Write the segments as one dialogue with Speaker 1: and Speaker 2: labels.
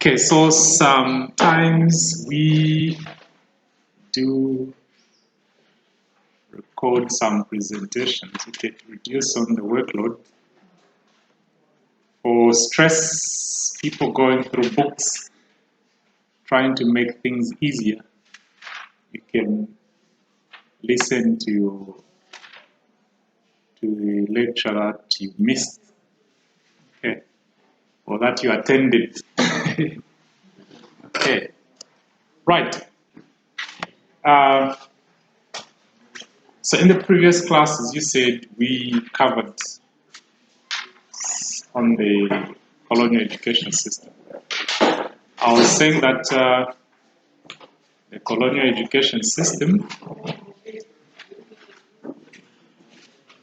Speaker 1: Okay, so sometimes we do record some presentations, okay, to reduce on the workload. For stress, people going through books, trying to make things easier, you can listen to the lecture that you missed, okay, or that you attended. Okay, right. So in the previous classes, you said we covered on the colonial education system. I was saying that the colonial education system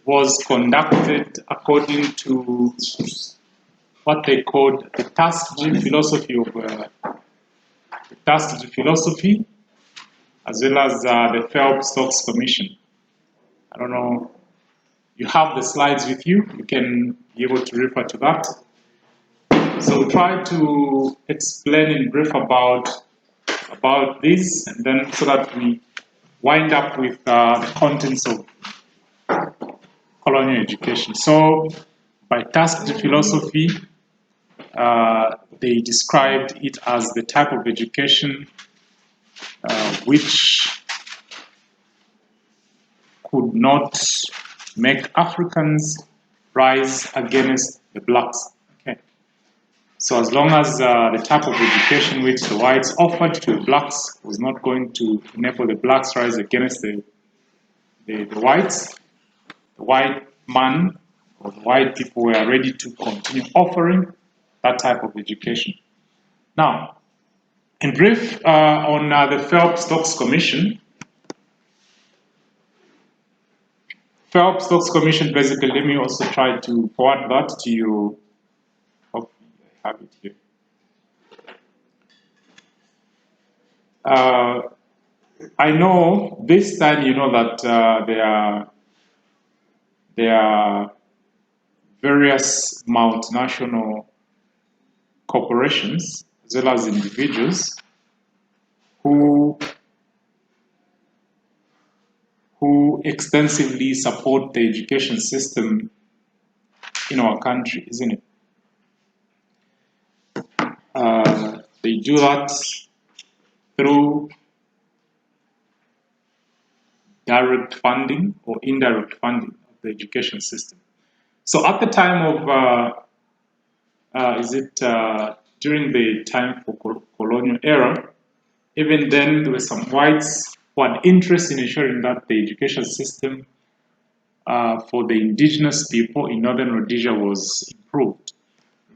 Speaker 1: was conducted according to what they called the tasked philosophy of as well as the Phelps-Stokes Commission. I don't know. You have the slides with you. You can be able to refer to that. So we'll try to explain in brief about this, and then so that we wind up with the contents of colonial education. So by tasked philosophy, they described it as the type of education which could not make Africans rise against the blacks. Okay. So as long as the type of education which the whites offered to the blacks was not going to enable the blacks rise against the whites, the white man or the white people were ready to continue offering that type of education. Now, in brief, on the Phelps-Stokes Commission, Phelps-Stokes Commission, basically, let me also try to forward that to you. Hopefully, I have it here. I know this time you know that there are various multinational corporations as well as individuals who extensively support the education system in our country, isn't it? They do that through direct funding or indirect funding of the education system. So at the time of, during the time for colonial era, even then there were some whites who had interest in ensuring that the education system for the indigenous people in Northern Rhodesia was improved.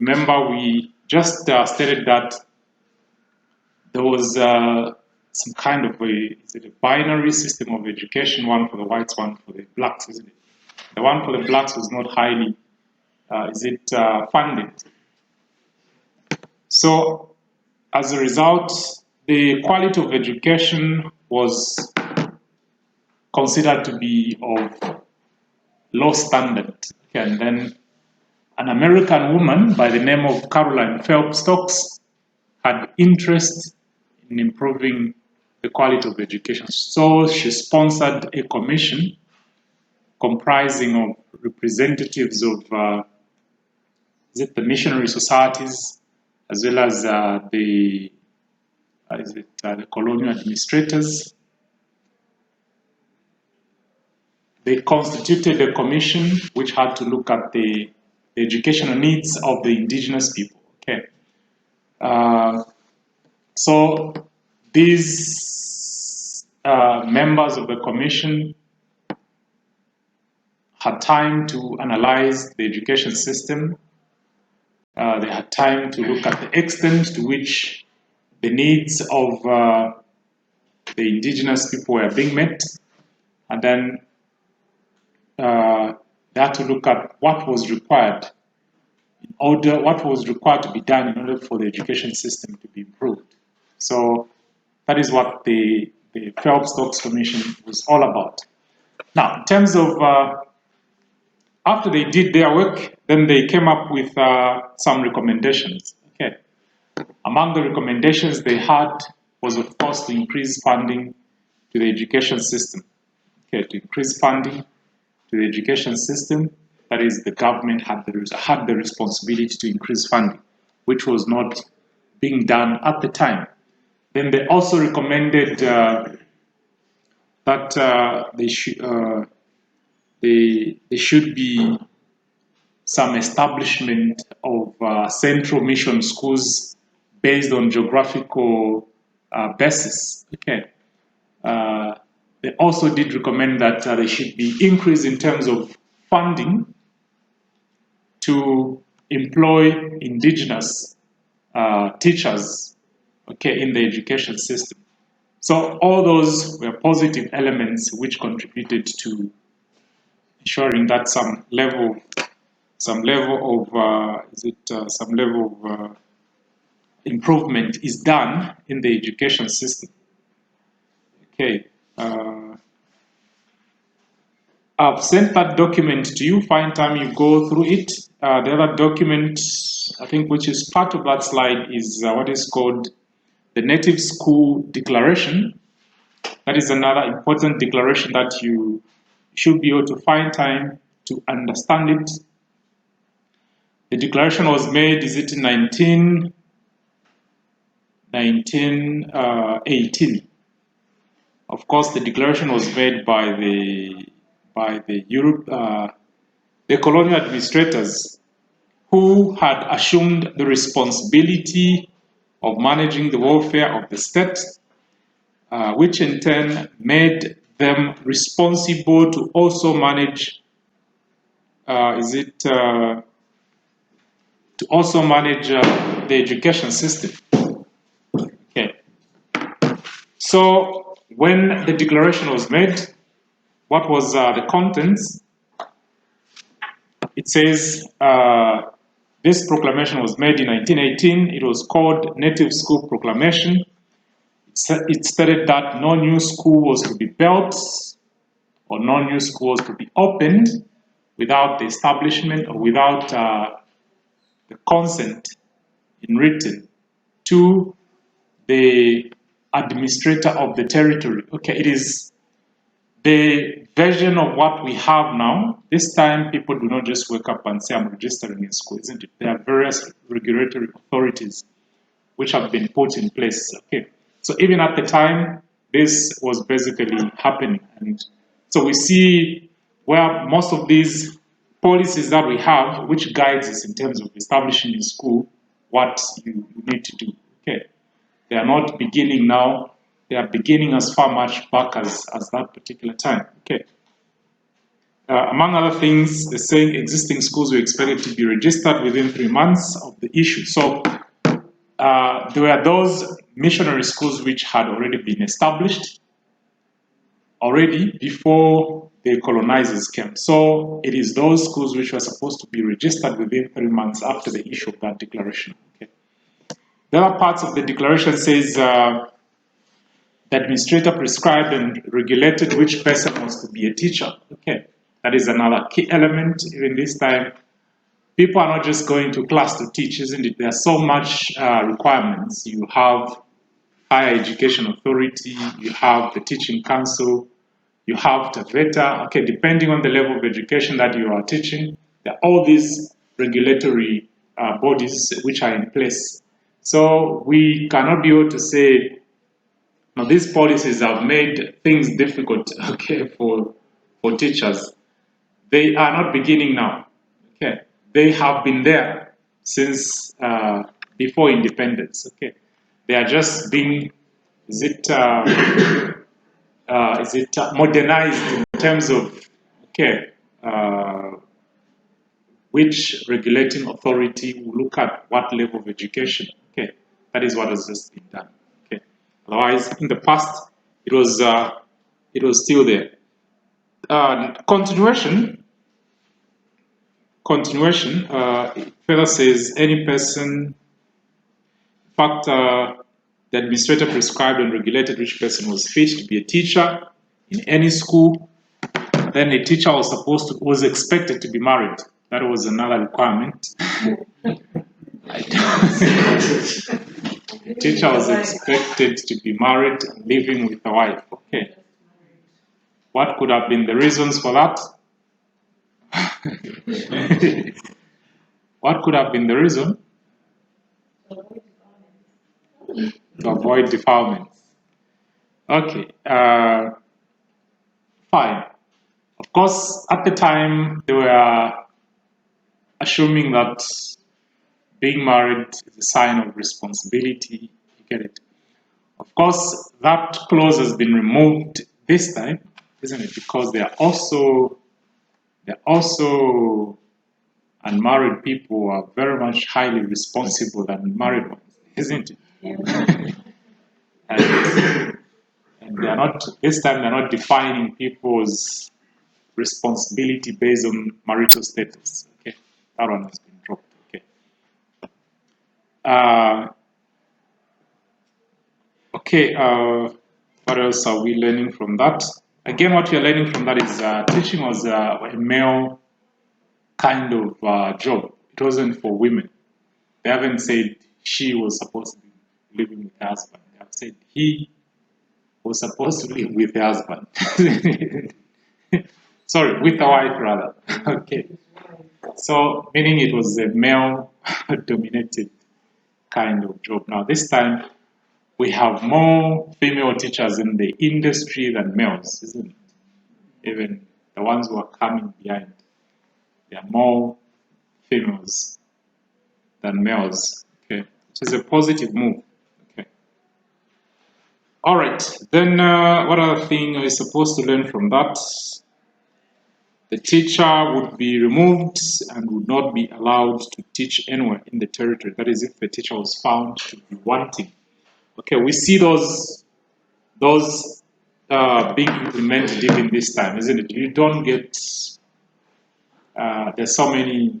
Speaker 1: Remember, we just stated that there was some kind of a binary system of education, one for the whites, one for the blacks, isn't it? The one for the blacks was not highly funded. So as a result, the quality of education was considered to be of low standard. Okay, and then an American woman by the name of Caroline Phelps-Stokes had interest in improving the quality of education. So she sponsored a commission comprising of representatives of the missionary societies as well as the colonial administrators. They constituted a commission which had to look at the educational needs of the indigenous people. Okay. So these members of the commission had time to analyze the education system. They had time to look at the extent to which the needs of the indigenous people were being met, and then they had to look at what was required to be done in order for the education system to be improved. So that is what the Phelps-Stokes Commission was all about. Now, in terms of after they did their work, then they came up with some recommendations. Okay, Among the recommendations they had was, of course, to increase funding to the education system. Okay, to increase funding to the education system, that is, the government had the responsibility to increase funding, which was not being done at the time. Then they also recommended that there should be some establishment of central mission schools based on geographical basis. Okay. They also did recommend that there should be increase in terms of funding to employ indigenous teachers, okay, in the education system. So all those were positive elements which contributed to ensuring that some level of improvement is done in the education system. Okay. I've sent that document to you. Find time, you go through it. The other document, I think, which is part of that slide is what is called the Native School Declaration. That is another important declaration that you should be able to find time to understand it. The declaration was made, is it in 1918? Of course, the declaration was made by the colonial administrators who had assumed the responsibility of managing the welfare of the state, which in turn made them responsible to also manage the education system. Okay. So when the declaration was made, what was the contents? It says this proclamation was made in 1918. It was called Native School Proclamation. It stated that no new school was to be built or no new schools to be opened without the establishment or without the consent in written to the administrator of the territory. Okay, it is the version of what we have now. This time, people do not just wake up and say, I'm registering in school, isn't it? There are various regulatory authorities which have been put in place. Okay, so even at the time, this was basically happening. And so we see where most of these policies that we have, which guides us in terms of establishing in school what you need to do. Okay, they are not beginning now. They are beginning as far much back as that particular time. Okay. Among other things, they're saying existing schools were expected to be registered within 3 months of the issue. So there were those missionary schools which had already been established already before the colonizers came. So it is those schools which were supposed to be registered within 3 months after the issue of that declaration. Okay. The other parts of the declaration says the administrator prescribed and regulated which person was to be a teacher. Okay, that is another key element. Even this time, people are not just going to class to teach, isn't it? There are so much requirements. You have higher education authority, you have the teaching council, you have TAVETA. Okay, depending on the level of education that you are teaching, there are all these regulatory bodies which are in place. So we cannot be able to say, now, these policies have made things difficult, okay, for teachers. They are not beginning now, okay. They have been there since before independence, okay. They are just being, modernized in terms of, okay, which regulating authority will look at what level of education, okay. That is what has just been done. Otherwise, in the past, it was still there. Continuation. It further says any person. In fact, the administrator prescribed and regulated which person was fit to be a teacher in any school. Then the teacher was expected to be married. That was another requirement. The teacher was expected to be married and living with a wife. Okay. What could have been the reasons for that? What could have been the reason? To avoid defilement. Okay. Fine. Of course, at the time, they were assuming that being married is a sign of responsibility. You get it? Of course, that clause has been removed this time, isn't it? Because they're also unmarried people who are very much highly responsible than married ones, isn't it? Yeah. and they are not this time. They're not defining people's responsibility based on marital status. Okay, that one has been dropped. Okay. What else are we learning from that? Again, what you're learning from that is teaching was a male kind of job. It wasn't for women. They haven't said she was supposed to be living with her husband. They have said he was supposed to live with her husband. Sorry, with a wife rather. Okay. So, meaning it was a male-dominated kind of job. Now, this time, we have more female teachers in the industry than males, isn't it? Even the ones who are coming behind, there are more females than males. Okay, which is a positive move. Okay. All right. Then, what other thing are we supposed to learn from that? The teacher would be removed and would not be allowed to teach anywhere in the territory. That is, if the teacher was found to be wanting. Okay, we see those being implemented even this time, isn't it? You don't get, there's so many,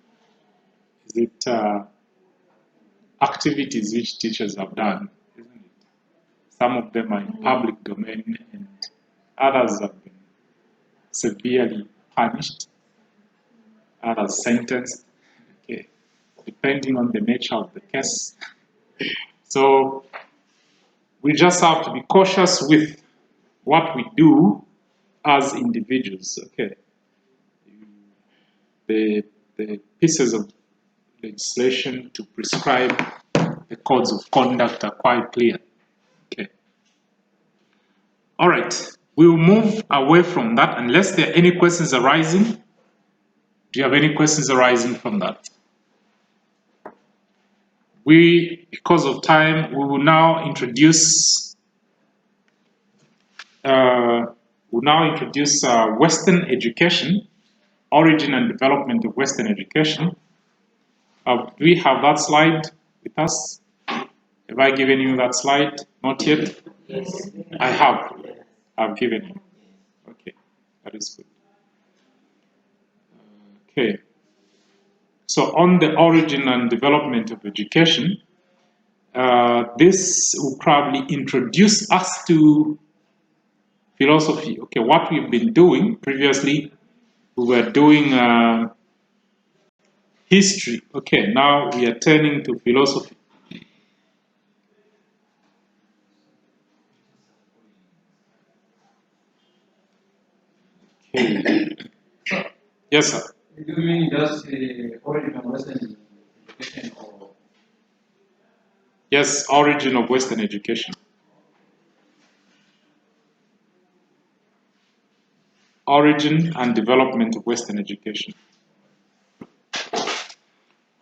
Speaker 1: activities which teachers have done, isn't it? Some of them are in public domain and others have been severely punished, others sentenced, okay, depending on the nature of the case. So we just have to be cautious with what we do as individuals, okay? The pieces of legislation to prescribe the codes of conduct are quite clear, okay? All right, we will move away from that unless there are any questions arising. Do you have any questions arising from that? Because of time, we will now introduce Western education, origin and development of Western education. Do we have that slide with us? Have I given you that slide? Not yet? Yes. I have. I've given you. Okay, that is good. Okay. So on the origin and development of education, this will probably introduce us to philosophy. Okay, what we've been doing previously, we were doing history. Okay, now we are turning to philosophy. Okay. Yes, sir.
Speaker 2: Do you mean just the origin of Western education? Or?
Speaker 1: Yes, origin of Western education. Origin and development of Western education.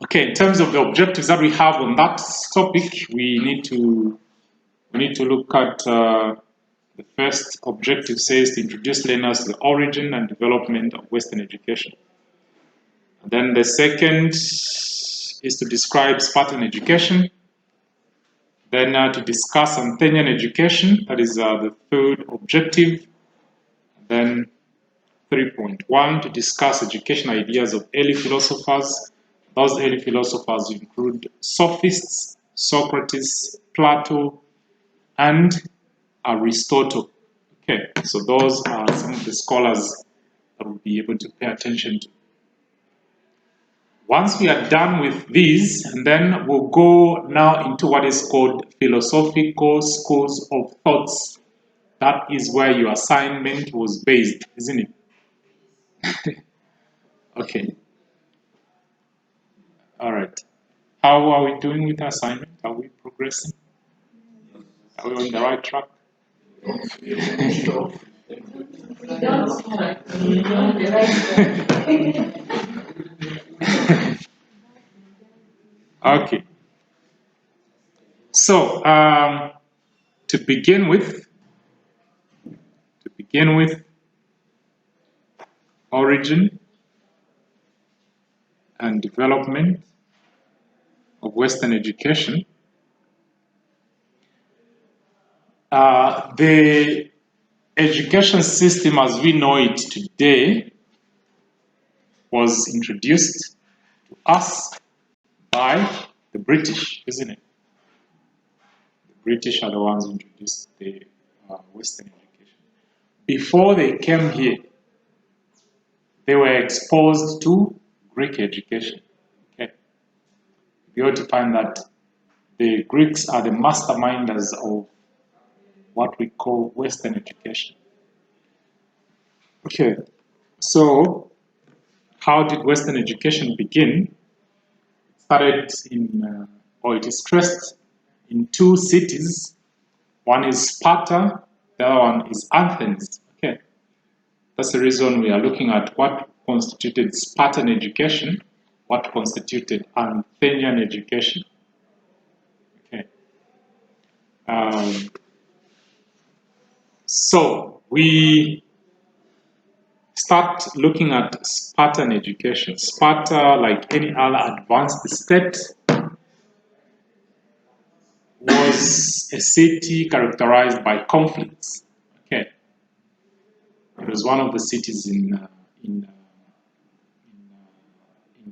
Speaker 1: Okay, in terms of the objectives that we have on that topic, we need to look at the first objective says to introduce learners to the origin and development of Western education. And then the second is to describe Spartan education. Then to discuss Athenian education, that is the third objective. Then 3.1 to discuss education ideas of early philosophers. Those early philosophers include sophists, Socrates, Plato, and Aristotle. Okay, so those are some of the scholars that we'll be able to pay attention to. Once we are done with these, and then we'll go now into what is called philosophical schools of thoughts. That is where your assignment was based, isn't it? Okay. All right. How are we doing with the assignment? Are we progressing? Are we on the right track? Okay. So, to begin with, origin and development of Western education. The education system as we know it today was introduced to us by the British, isn't it? The British are the ones who introduced the Western education. Before they came here, they were exposed to Greek education. Okay. You ought to find that the Greeks are the masterminders of what we call Western education. Okay, so how did Western education begin? It started in, or it is stressed in two cities. One is Sparta, the other one is Athens. Okay, that's the reason we are looking at what constituted Spartan education, what constituted Athenian education. Okay. So we start looking at Spartan education. Sparta, like any other advanced state, was a city characterized by conflicts. Okay, it was one of the cities in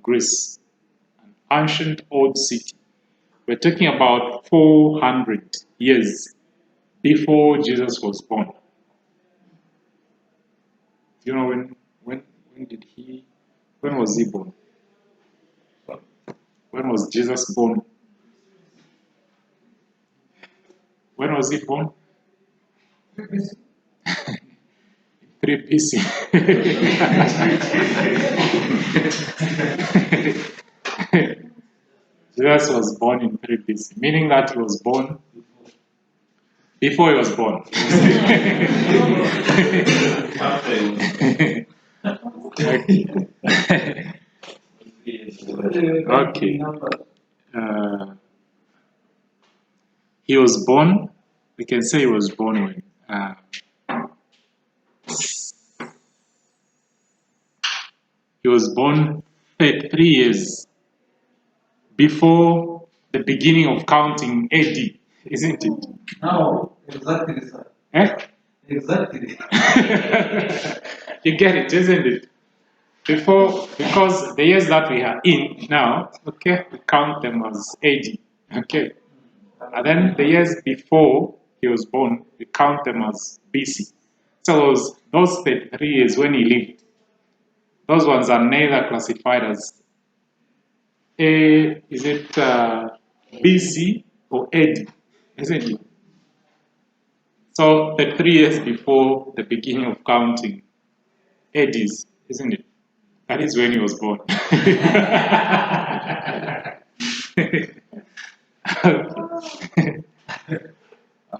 Speaker 1: Greece, an ancient old city. We're talking about 400 years before Jesus was born. Do you know when did he? When was he born? When was Jesus born? When was he born? 3 BC. Jesus was born in 3 BC, meaning that he was born before he was born. Okay. He was born, we can say he was born when he was born 3 years before the beginning of counting AD, isn't it?
Speaker 2: No, exactly, sir.
Speaker 1: Eh?
Speaker 2: Exactly.
Speaker 1: You get it, isn't it? Before, because the years that we are in now, okay, we count them as AD, okay? And then the years before he was born, we count them as BC. So those 3 years when he lived, those ones are neither classified as BC or AD, isn't it? So the 3 years before the beginning of counting ADs, isn't it? That is when he was born.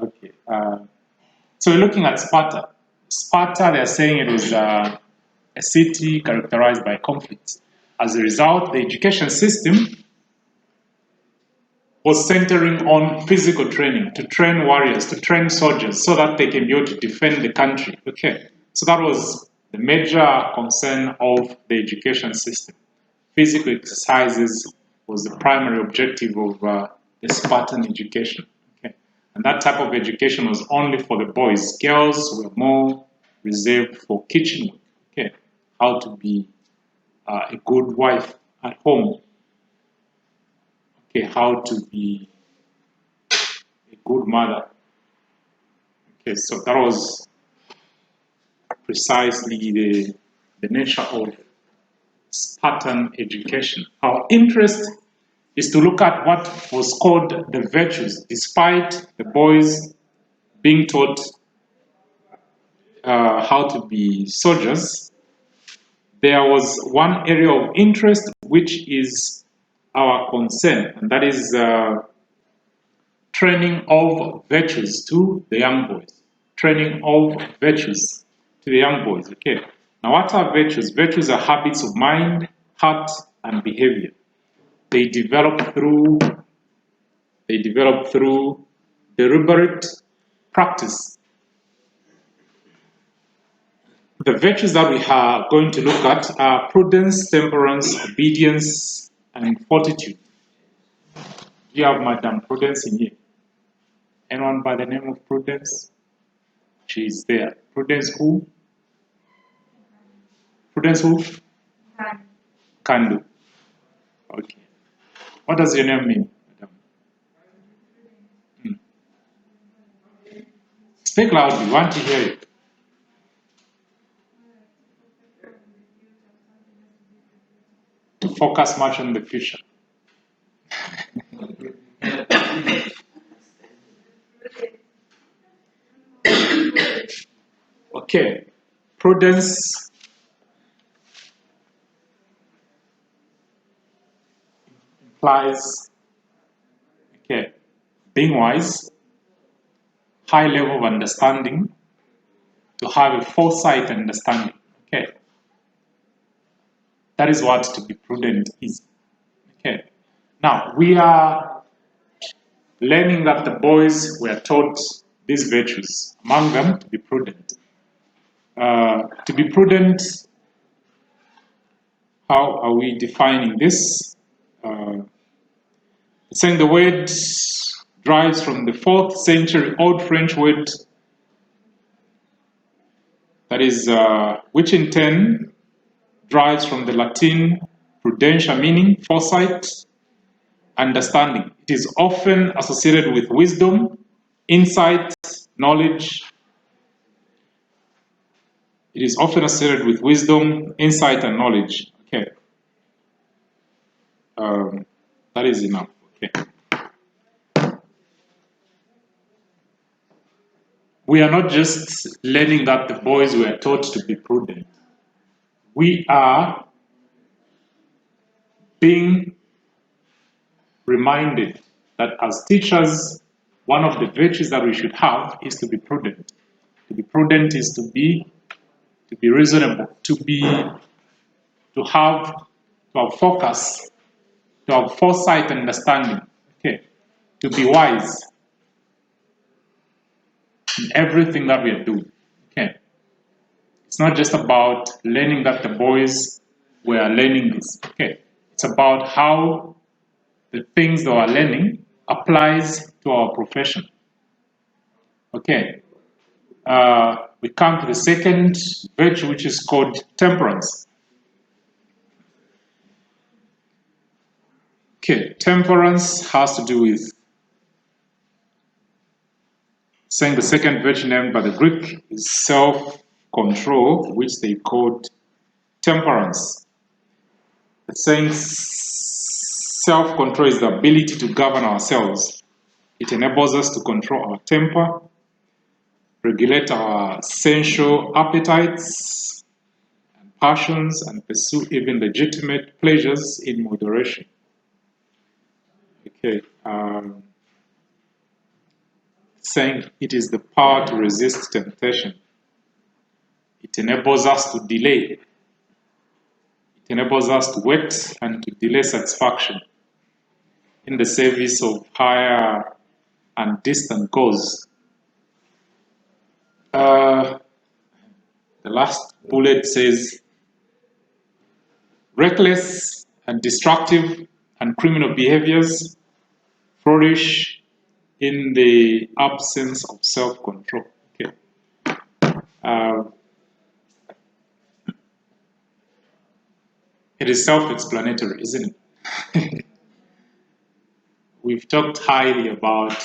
Speaker 1: Okay. So we're looking at Sparta. Sparta, they're saying it was a city characterized by conflict. As a result, the education system was centering on physical training, to train warriors, to train soldiers, so that they can be able to defend the country. Okay, so that was the major concern of the education system. Physical exercises was the primary objective of the Spartan education. Okay, and that type of education was only for the boys. Girls were more reserved for kitchen work. Okay, how to be a good wife at home. Okay, how to be a good mother. Okay, so that was precisely the nature of pattern education. Our interest is to look at what was called the virtues, despite the boys being taught how to be soldiers. There was one area of interest which is our concern, and that is training of virtues to the young boys. Training of virtues to the young boys. Okay. Now, what are virtues? Virtues are habits of mind, heart, and behavior. They develop through deliberate practice. The virtues that we are going to look at are prudence, temperance, obedience, and fortitude. Do you have Madam Prudence in here? Anyone by the name of Prudence? She's there. Prudence who? Prudence who? Kandu. Okay. What does your name mean, Madam? Speak loudly. We want to hear you. To focus much on the future. Okay. Prudence implies being wise, high level of understanding, to have a foresight understanding. Okay. That is what to be prudent is. Okay. Now, we are learning that the boys were taught these virtues, among them to be prudent. To be prudent, how are we defining this? Saying the word derives from the 4th century Old French word that is, which in turn derives from the Latin prudentia, meaning foresight, understanding. It is often associated with wisdom, insight, knowledge. It is often associated with wisdom, insight, and knowledge. Okay. That is enough. Okay. We are not just learning that the boys were taught to be prudent. We are being reminded that as teachers, one of the virtues that we should have is to be prudent. To be prudent is to be reasonable, to have focus, to have foresight and understanding, okay, to be wise in everything that we are doing. Okay. It's not just about learning that the boys were learning this. Okay. It's about how the things that we're learning applies to our profession. Okay. We come to the second virtue, which is called temperance. Okay, temperance has to do with saying the second virtue named by the Greek is self-control, which they called temperance. The saying self-control is the ability to govern ourselves. It enables us to control our temper, regulate our sensual appetites and passions, and pursue even legitimate pleasures in moderation. Okay. Saying it is the power to resist temptation. It enables us to delay. It enables us to wait and to delay satisfaction in the service of higher and distant goals. The last bullet says, reckless and destructive and criminal behaviors flourish in the absence of self-control. Okay. It is self-explanatory, isn't it? We've talked highly about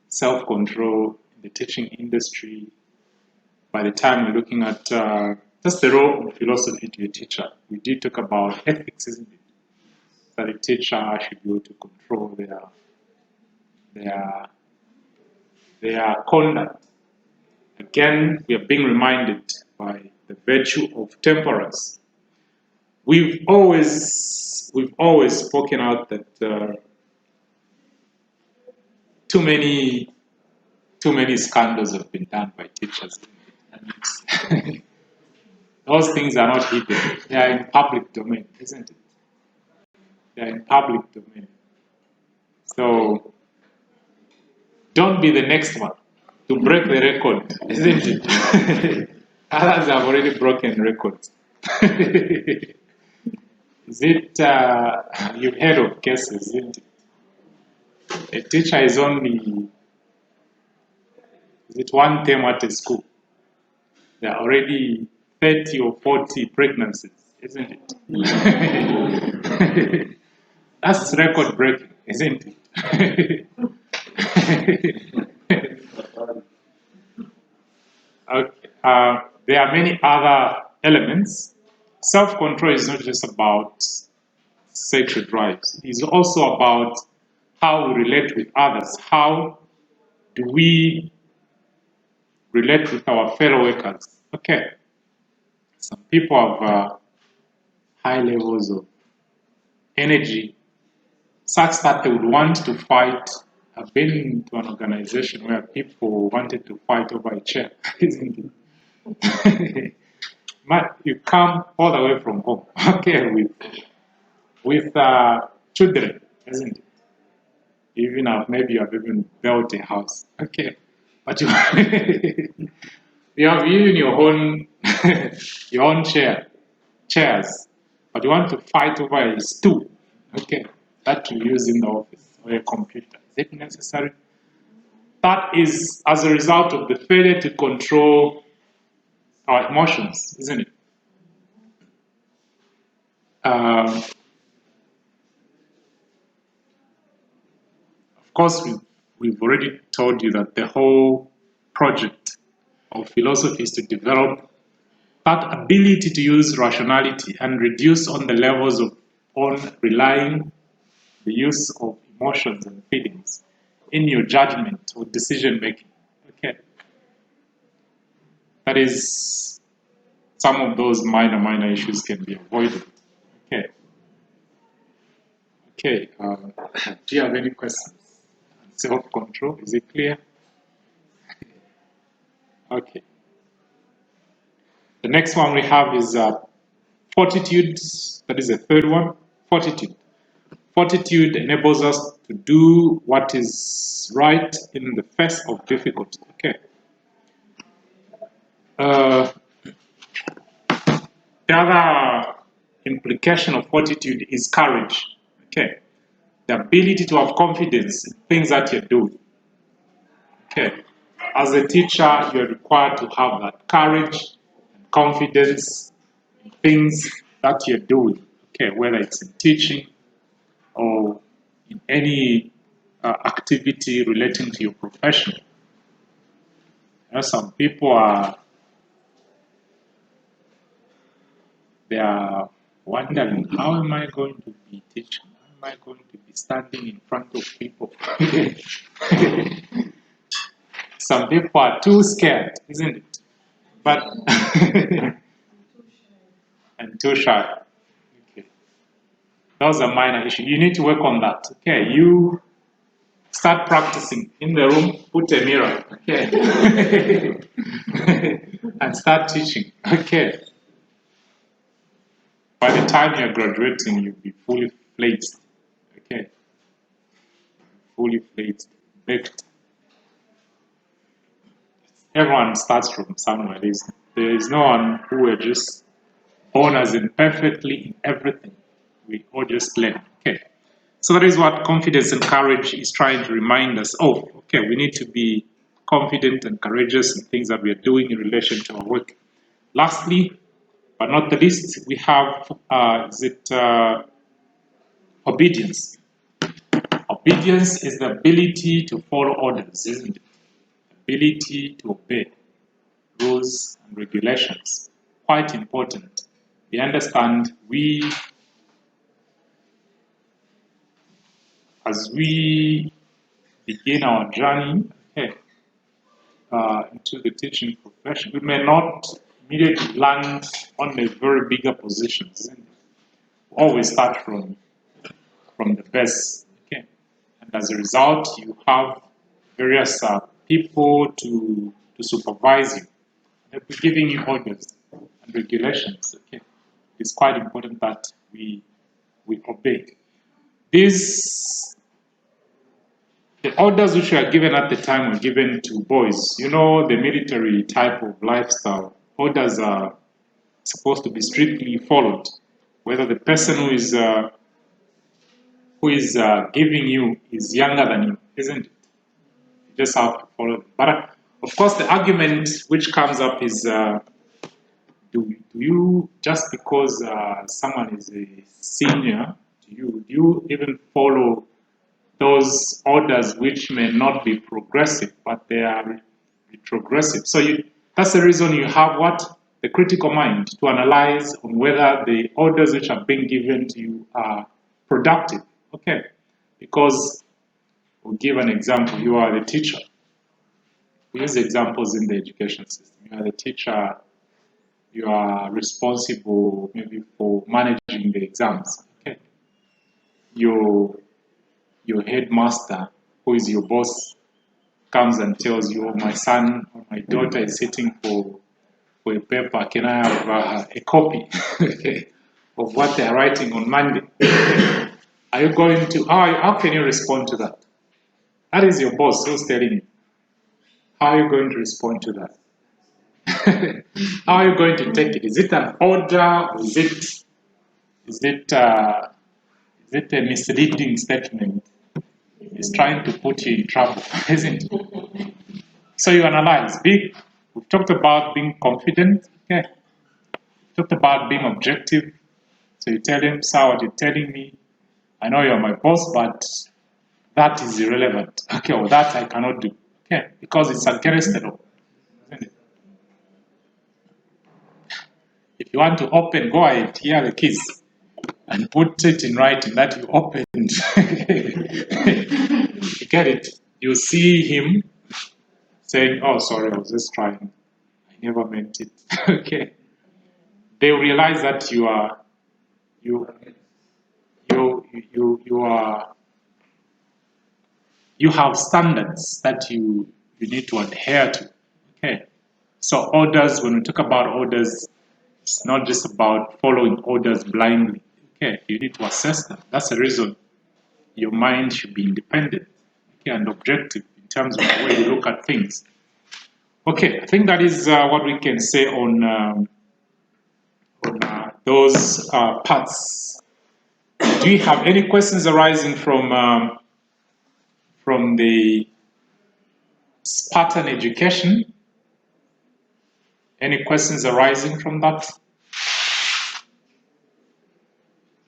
Speaker 1: self-control in the teaching industry. By the time we're looking at That's the role of philosophy to a teacher. We did talk about ethics, isn't it? That a teacher should be able to control their conduct. Again, we are being reminded by the virtue of temperance. We've always spoken out that too many scandals have been done by teachers, and those things are not hidden. They are in public domain, isn't it? They are in public domain. So don't be the next one to break the record, isn't it? Others have already broken records. Is it, you've heard of cases, isn't it? A teacher is only, is it one term at a school? There are already 30 or 40 pregnancies, isn't it? That's record breaking, isn't it? Okay. There are many other elements. Self-control is not just about sexual drives. It's also about how we relate with others. How do we relate with our fellow workers? Okay. Some people have high levels of energy such that they would want to fight. I've been to an organization where people wanted to fight over a chair, isn't it? You come all the way from home, okay, with children, isn't it? Even maybe you have even built a house, okay, but you you have even your own chairs, but you want to fight over a stool, okay, that you use in the office or a computer. Is it necessary? That is as a result of the failure to control our emotions, isn't it? Of course, we've already told you that the whole project of philosophy is to develop that ability to use rationality and reduce on the levels of on relying the use of emotions and feelings in your judgment or decision making. Okay, that is, some of those minor issues can be avoided. Okay. Okay. Do you have any questions? Self-control, is it clear? Okay. The next one we have is fortitude. That is the third one. Fortitude. Fortitude enables us to do what is right in the face of difficulty. Okay. The other implication of fortitude is courage. Okay. The ability to have confidence in things that you're doing. Okay. As a teacher, you're required to have that courage and confidence in things that you're doing. Okay, whether it's in teaching or in any activity relating to your profession. You know, some people they are wondering, how am I going to be teaching? How am I going to be standing in front of people? Some people are too scared, isn't it? But and too shy. Okay. Those are minor issues. You need to work on that. Okay, you start practicing in the room, put a mirror, okay, and start teaching. Okay. By the time you're graduating, you'll be fully fledged. Okay. Fully fledged, baked. Everyone starts from somewhere. There is no one who were just born as in perfectly in everything. We all just learn. Okay. So that is what confidence and courage is trying to remind us of. Okay, we need to be confident and courageous in things that we are doing in relation to our work. Lastly, but not the least, we have obedience. Obedience is the ability to follow orders, isn't it? Ability to obey rules and regulations. quite important. We understand as we begin our journey, okay, into the teaching profession, we may not immediately land on a very bigger positions. We always start from the best, okay, and as a result, you have various people to supervise you. They'll be giving you orders and regulations. Okay, it's quite important that we obey. The orders which were given at the time were given to boys. You know, the military type of lifestyle. Orders are supposed to be strictly followed. Whether the person who is giving you is younger than you, isn't it? You just have to follow them. But of course, the argument which comes up is, do you, just because someone is a senior to you, do you even follow those orders which may not be progressive, but they are retrogressive? So that's the reason you have what? The critical mind to analyze on whether the orders which are being given to you are productive. Okay, because we'll give an example. You are the teacher. We use examples in the education system. You are the teacher. You are responsible maybe for managing the exams. Okay, your headmaster, who is your boss, comes and tells you, "Oh, my son or my daughter is sitting for a paper. Can I have a copy okay, of what they are writing on Monday?" Are you going to? How can you respond to that? That is your boss who's telling you. How are you going to respond to that? How are you going to take it? Is it an order? Or is it a misleading statement? It's trying to put you in trouble, isn't it? So you analyze. We've talked about being confident. Okay. We've talked about being objective. So you tell him, "Sir, what you're telling me, I know you're my boss, but that is irrelevant. Okay, or that I cannot do. Okay, because it's against the law." If you want to open, go ahead, here are the keys. And put it in writing that you opened. You get it? You see him saying, "Oh, sorry, I was just trying. I never meant it." Okay. They realize that you have standards that you need to adhere to. Okay. So orders, when we talk about orders, it's not just about following orders blindly. Okay, you need to assess them. That's the reason your mind should be independent, okay, and objective in terms of the way you look at things. Okay, I think that is what we can say on those parts. Do you have any questions arising from the Spartan education? Any questions arising from that?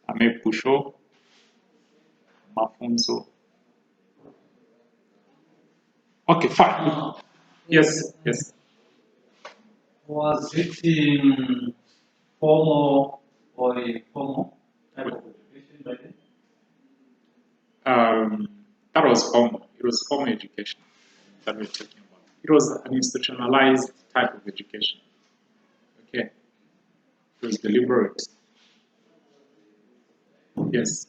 Speaker 1: Amepusho, mafunzo. Okay, fine. Yes, yes.
Speaker 2: Was it in formal or informal type of education by then?
Speaker 1: That was formal. It was formal education that we're talking about. It was an institutionalized type of education. Okay. It was deliberate. Yes.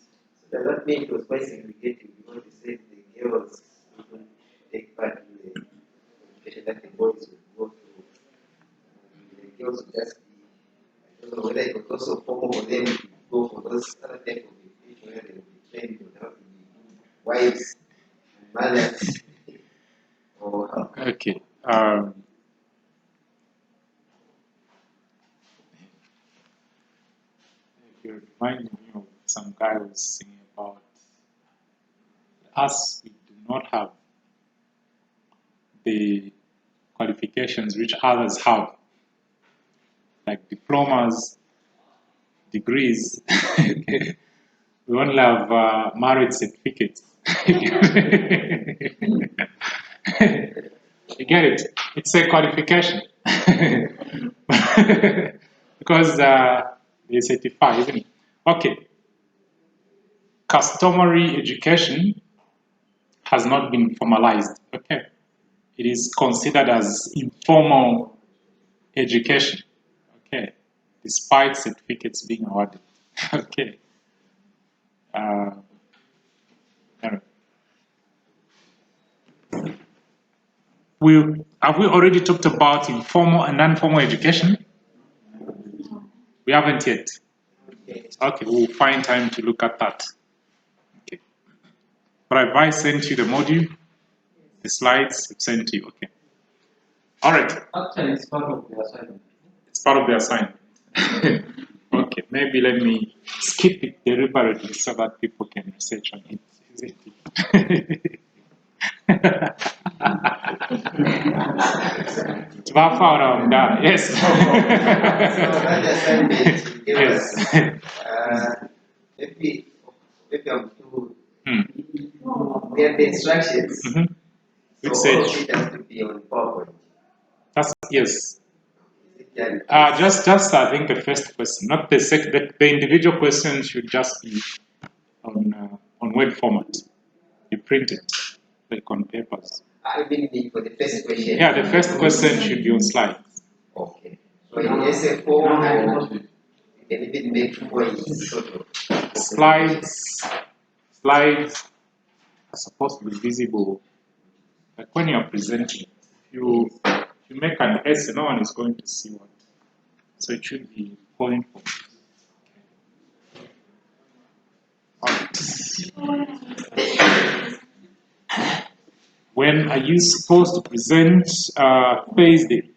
Speaker 3: Does that mean it was quite segregated because they said the girls wouldn't take part in the education that the boys would go through? The girls would just be, I don't know whether it was also formal for them to go for those other type of education where they would be trained to how to be wives, mothers, or how?
Speaker 1: Okay. You're reminding me of some guy who was singing about us. We do not have the qualifications which others have, like diplomas, degrees. Okay. We only have marriage certificates. You get it? It's a qualification. because they certify, isn't it? Okay. Customary education has not been formalized. Okay. It is considered as informal education. Okay. Despite certificates being awarded. Okay. Anyway. Have we already talked about informal and non-formal education? We haven't yet. Okay, we'll find time to look at that. Okay. But have I sent you the module? The slides I've sent you. Okay. All right.
Speaker 2: Actually, it's part of the assignment.
Speaker 1: It's part of the assignment. Okay, maybe let me skip it deliberately so that people can research on it. It's about far around that, yes.
Speaker 3: So that assignment you gave
Speaker 1: Yes.
Speaker 3: us, maybe I'm too. We have the instructions.
Speaker 1: Mhm.
Speaker 3: So
Speaker 1: Which
Speaker 3: all of
Speaker 1: stage?
Speaker 3: it has to be on PowerPoint.
Speaker 1: That's yes.
Speaker 3: Is it done?
Speaker 1: Just I think the first question, not the second. The individual question should just be on Word format. You print it like on papers.
Speaker 3: I mean for the first question.
Speaker 1: Yeah, the first question should be on slides.
Speaker 3: Okay. So in SF4, you can even make points sort of.
Speaker 1: Slides are supposed to be visible. Like when you are presenting, you make an essay, no one is going to see what. So it should be point for. When are you supposed to present? Thursday.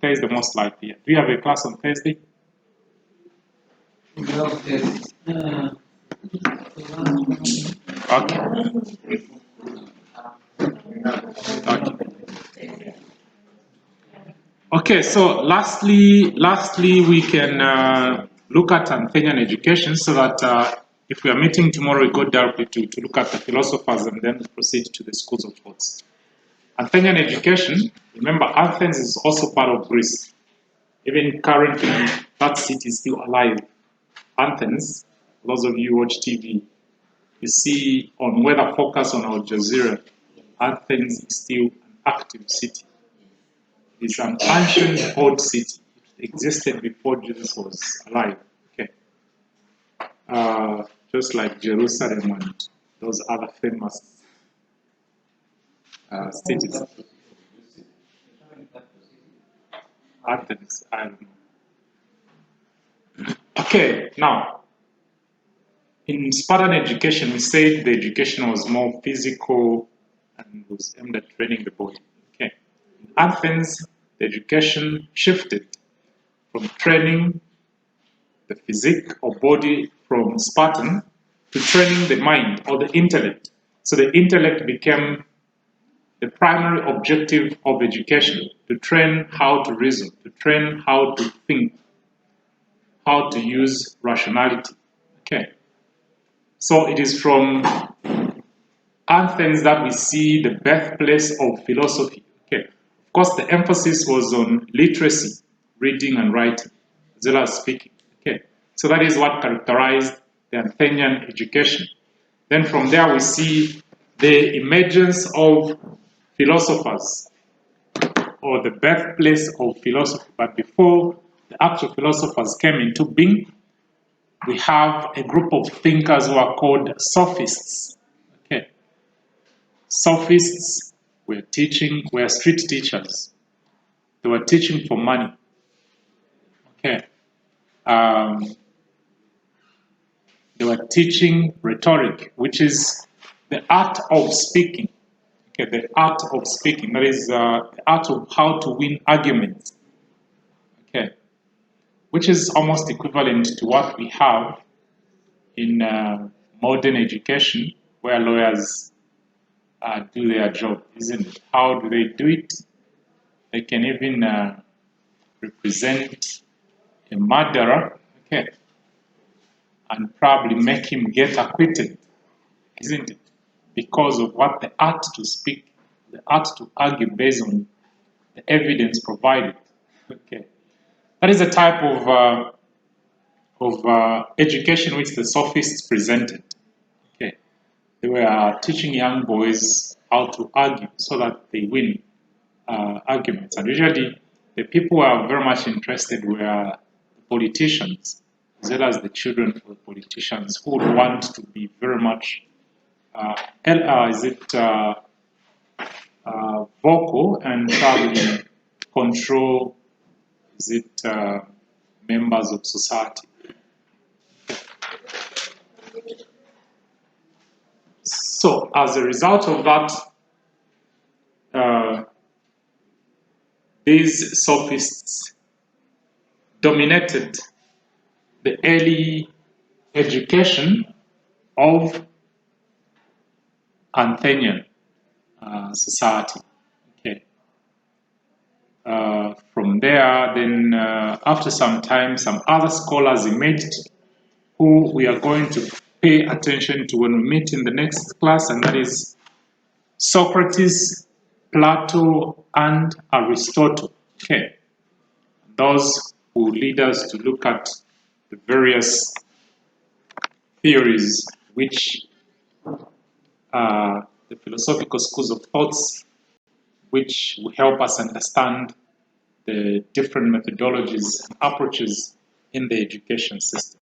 Speaker 1: Thursday most likely. Do you have a class on Thursday? Okay. Okay. Okay, so lastly we can look at Anthenian education so that if we are meeting tomorrow, we go directly to look at the philosophers and then proceed to the schools of thoughts. Athenian education, remember Athens is also part of Greece. Even currently, that city is still alive. Athens, those of you who watch TV, you see on Weather Focus on Al Jazeera, Athens is still an active city. It's an ancient old city. It existed before Jesus was alive. Okay, just like Jerusalem and those other famous cities. Athens, I don't know. Okay, now in Spartan education, we said the education was more physical and was aimed at training the body. Okay, in Athens, the education shifted from training the physique or body from Spartan to training the mind or the intellect. So the intellect became the primary objective of education, to train how to reason, to train how to think, how to use rationality. Okay. So it is from Athens that we see the birthplace of philosophy. Okay. Of course, the emphasis was on literacy, reading and writing, as well as speaking. Okay. So that is what characterized the Athenian education. Then from there we see the emergence of philosophers, or the birthplace of philosophy. But before the actual philosophers came into being, we have a group of thinkers who are called sophists. Okay. Sophists were street teachers. They were teaching for money. Okay. They were teaching rhetoric, which is the art of speaking. Okay, the art of speaking. That is the art of how to win arguments. Okay, which is almost equivalent to what we have in modern education, where lawyers do their job, isn't it? How do they do it? They can even represent a murderer, okay, and probably make him get acquitted, isn't it? Because of what the art to speak, the art to argue based on the evidence provided. Okay. That is a type of education which the sophists presented. Okay. They were teaching young boys how to argue so that they win arguments. And usually, the people who are very much interested were the politicians, as well as the children of the politicians who would want to be very much vocal and probably control members of society. So, as a result of that, these sophists dominated the early education of Athenian society. Okay. From there, then after some time, some other scholars emerged who we are going to pay attention to when we meet in the next class, and that is Socrates, Plato, and Aristotle. Okay. Those who lead us to look at the various theories which are the philosophical schools of thoughts which will help us understand the different methodologies and approaches in the education system.